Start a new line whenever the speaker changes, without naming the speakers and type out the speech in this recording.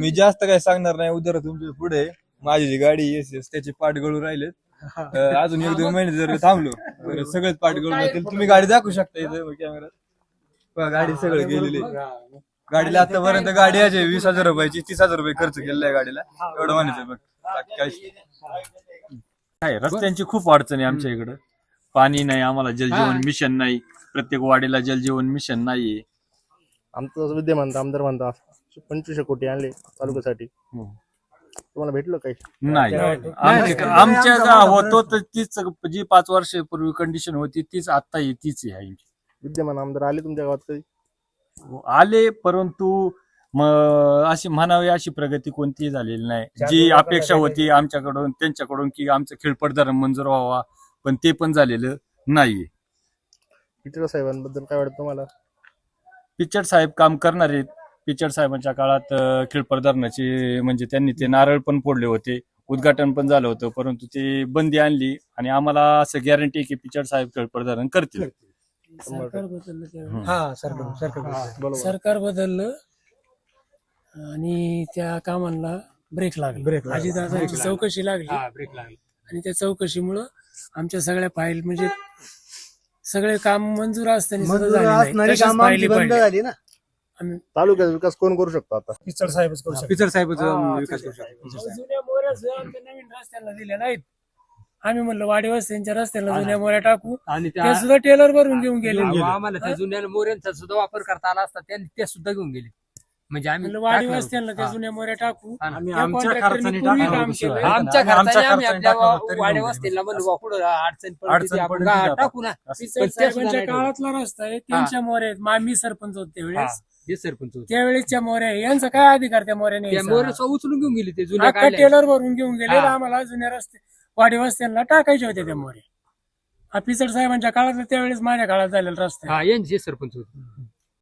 मी जास्त काय सांगणार नाही. उद्या तुमच्या पुढे माझी जी गाडी एस त्याचे पाठ गळू राहिलेत. अजून 1-2 महिने जर थांबलो तर सगळेच पाठ गळून जातील. तुम्ही गाडी दाखवू शकता इथं कॅमेऱ्यात. गाडी सगळं गेलेली. गाडीला आतापर्यंत गाडी आहे 20,000 रुपयाची, 30,000 रुपये खर्च केलेला आहे गाडीला. एवढं म्हणायचं बघ. काय रस्त्यांची खूप अडचण आहे आमच्या इकडं. पाणी नाही, आम्हाला जलजीवन मिशन नाही, प्रत्येक वाडीला जलजीवन मिशन नाहीये.
आमचं विद्यमान आमदार म्हणता 25 कोटी आणले तालुक्यासाठी, तुम्हाला भेटलं काही?
नाही, आमच्या होतो तर तीच जी 5 वर्षापूर्वी कंडिशन होती तीच आता तीच आहे.
विद्यमान आमदार आले तुमच्या गावात कधी?
आले, परंतु अशी म्हणावी अशी प्रगती कोणतीही झालेली नाही. जी अपेक्षा होती आमच्याकडून त्यांच्याकडून की आमचं खिळपट धरण मंजूर व्हावा, पण ते पण झालेलं नाहीये.
पिचड साहेबांबद्दल काय वाटतं तुम्हाला?
पिचड साहेब काम करणार आहेत. पिचड साहेबांच्या काळात खिळपट धरणाचे म्हणजे त्यांनी ते नारळ पण फोडले होते, उद्घाटन पण झालं होतं, परंतु ते बंदी आणली आणि आम्हाला असं गॅरंटी की पिचड साहेब खिळपट धरण करतील.
सरकार बदललं, सरकार बदललं आणि त्या कामांना ब्रेक लागला. अजितदादांची चौकशी लागली आणि त्या चौकशीमुळं आमच्या सगळ्या फाईल म्हणजे सगळे काम मंजूर असताना फायली पडली.
तालुक्याचा विकास कोण करू शकतो आता?
पिचड साहेबच करू शकतो. पिचड साहेबच विकास करू शकतो.
जुन्या मोऱ्या आमच्या नवीन रस्त्याला दिल्या नाहीत. आम्ही म्हणलं वाडी वस्त्यांच्या रस्त्याला जुन्या मोऱ्या टाकू, आणि त्या सुद्धा टेलर भरून घेऊन गेले.
आम्हाला त्या जुन्या मोऱ्यांचा सुद्धा वापर करता आला असता, त्यांनी ते सुद्धा घेऊन गेले. म्हणजे आम्ही
वाडी वस्त्यांना त्या जुन्या मोऱ्या टाकू,
आम्ही
त्या
आमच्या
कॉन्ट्रॅक्टरनी
खर्चाने
पूर्वी काम
टाकू.
केलं.
आमच्या खर्चाने आम्ही आपल्या वाड्या वस्तीला म्हणलो पुढे अडचण पडली आपण टाकू ना.
पिचड साहेबांच्या काळातला रस्ता आहे, त्यांच्या मोऱ्या आहेत. मी सरपंच होते त्यावेळेस,
जे सरपंच होते
त्यावेळेसच्या मोऱ्या आहे. यांचा काय अधिकार त्या मोऱ्याने?
त्या मोऱ्या उचलून घेऊन गेली, ते जुन्या काढल्या.
टेलर भरून घेऊन गेले. आम्हाला जुन्या रस्ते वाडी वस्त्यांना टाकायचे होते त्या मोऱ्या. पिचड साहेबांच्या काळात त्यावेळेस माझ्या काळात झालेला रस्ता.
यांचे सरपंच होते.